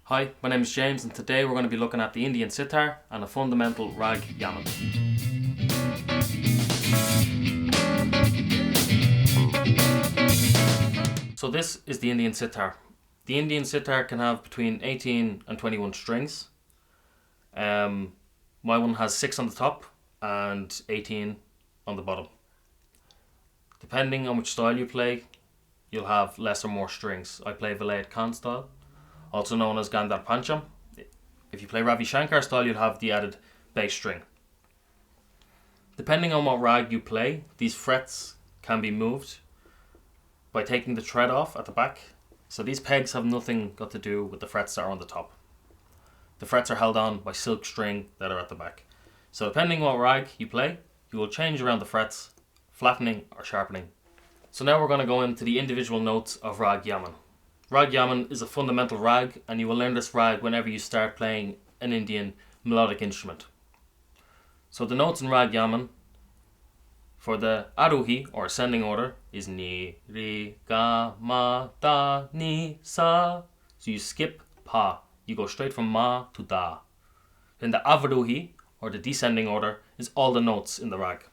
Hi, my name is James and today we're going to be looking at the Indian Sitar and a fundamental Raag Yaman. So this is the Indian Sitar. The Indian Sitar can have between 18 and 21 strings. My one has 6 on the top and 18 on the bottom. Depending on which style you play, you'll have less or more strings. I play Vilayat Khan style, also known as Gandhar Pancham. If you play Ravi Shankar style, you'll have the added bass string. Depending on what rag you play, these frets can be moved by taking the thread off at the back. So these pegs have nothing got to do with the frets that are on the top. The frets are held on by silk string that are at the back. So depending on what rag you play, you will change around the frets, flattening or sharpening. So now we're going to go into the individual notes of Raag Yaman. Raag Yaman is a fundamental rag, and you will learn this rag whenever you start playing an Indian melodic instrument. So the notes in Raag Yaman for the Arohi or ascending order is Ni, Re, Ga, Ma, Da, Ni, Sa. So you skip Pa. You go straight from Ma to Da. Then the Avarohi or the descending order is all the notes in the rag.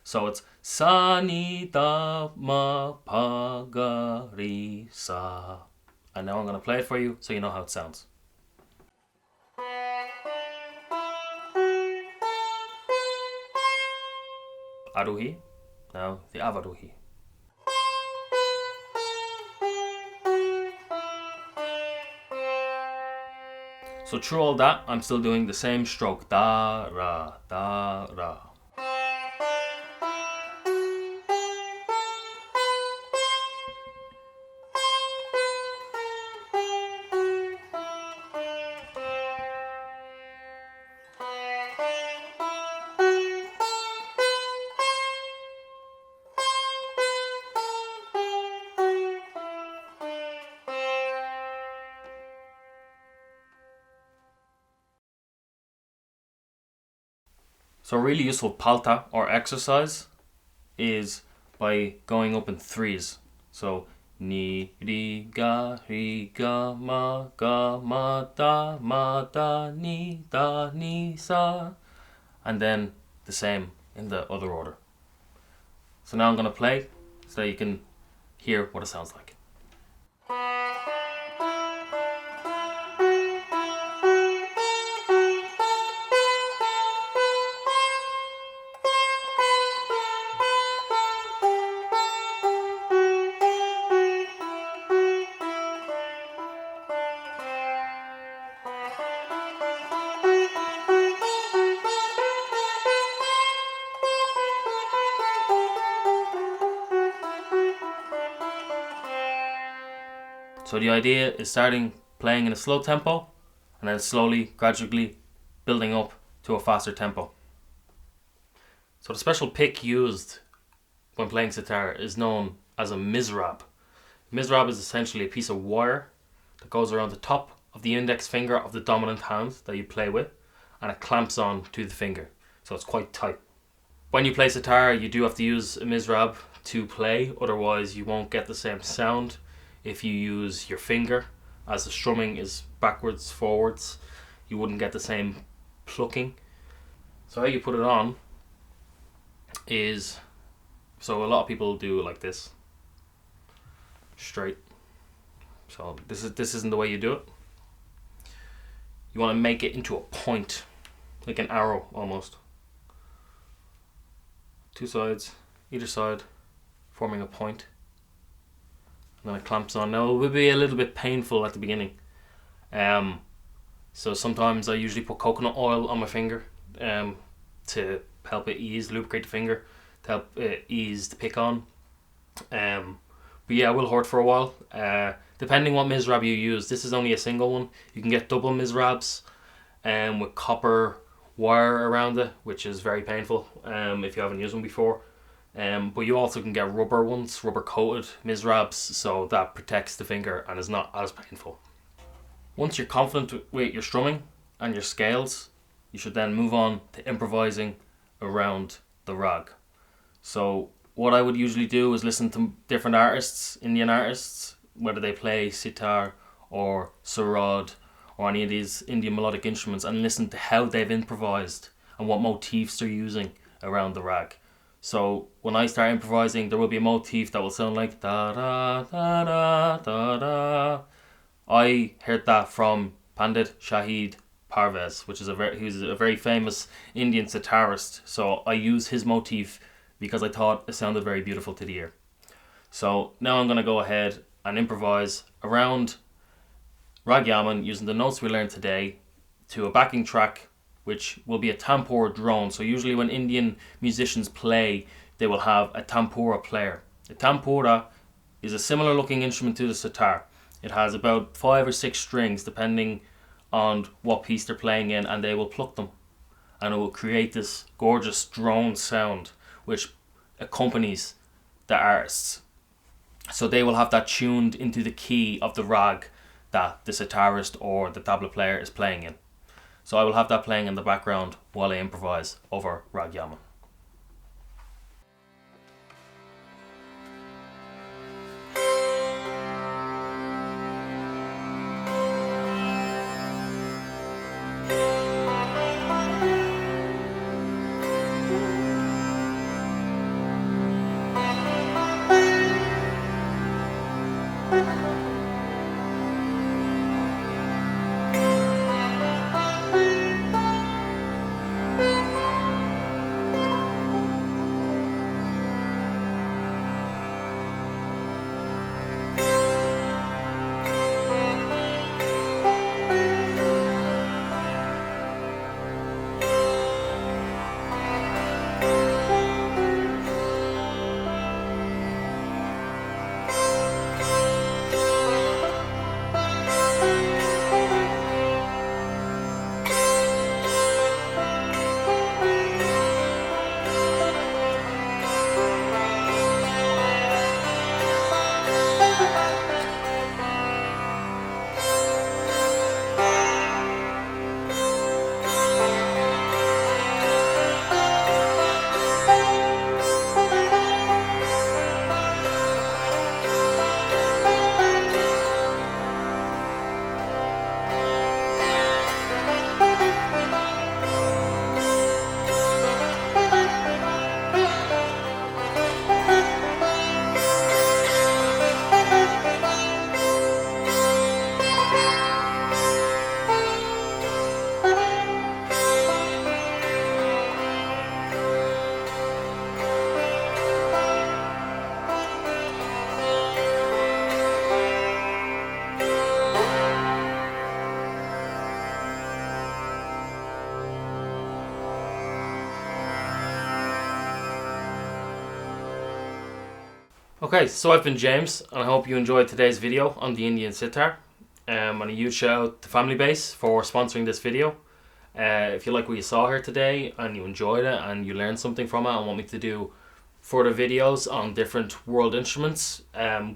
So it's Sa, Ni, Da, Ma, Pa, Ga, Re, Sa. And now I'm going to play it for you so you know how it sounds. Arohi, now the Avarohi. So through all that, I'm still doing the same stroke. Da, ra, da, ra. So a really useful palta or exercise is by going up in threes. So ni, ri, ga, ma, da, ni, sa. And then the same in the other order. So now I'm going to play so that you can hear what it sounds like. So the idea is starting playing in a slow tempo and then slowly, gradually building up to a faster tempo. So the special pick used when playing sitar is known as a mizrab. Mizrab is essentially a piece of wire that goes around the top of the index finger of the dominant hand that you play with, and it clamps on to the finger, so it's quite tight. When you play sitar, you do have to use a mizrab to play, otherwise you won't get the same sound if you use your finger, as the strumming is backwards, forwards. You wouldn't get the same plucking. So how you put it on is, so a lot of people do it like this, straight. So this isn't the way you do it. You want to make it into a point, like an arrow almost. Two sides, either side, forming a point. And then it clamps on. Now it will be a little bit painful at the beginning. So sometimes I usually put coconut oil on my finger to help it lubricate the finger, to help it ease the pick on. But yeah, it will hurt for a while. Depending what mizrab you use. This is only a single one. You can get double mizrabs with copper wire around it, which is very painful if you haven't used one before. But you also can get rubber ones, rubber coated mizrabs, so that protects the finger and is not as painful. Once you're confident with your strumming and your scales, you should then move on to improvising around the rag. So what I would usually do is listen to different artists, Indian artists, whether they play sitar or sarod or any of these Indian melodic instruments and listen to how they've improvised and what motifs they're using around the rag. So when I start improvising, there will be a motif that will sound like da da da da da da. I heard that from Pandit Shahid Parvez, who's a very famous Indian sitarist. So I use his motif because I thought it sounded very beautiful to the ear. So now I'm going to go ahead and improvise around Raag Yaman using the notes we learned today to a backing track, which will be a tanpura drone. So usually when Indian musicians play, they will have a tanpura player. A tanpura is a similar looking instrument to the sitar. It has about 5 or 6 strings depending on what piece they're playing in, and they will pluck them. And it will create this gorgeous drone sound which accompanies the artists. So they will have that tuned into the key of the rag that the sitarist or the tabla player is playing in. So I will have that playing in the background while I improvise over Raag Yaman. Okay, so I've been James, and I hope you enjoyed today's video on the Indian sitar. And a huge shout out to Family Base for sponsoring this video. If you like what you saw here today and you enjoyed it and you learned something from it and want me to do further videos on different world instruments,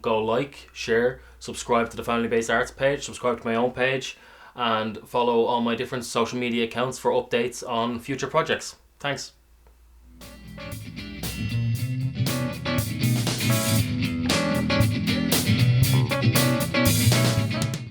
go like, share, subscribe to the Family Base Arts page, subscribe to my own page, and follow all my different social media accounts for updates on future projects. Thanks.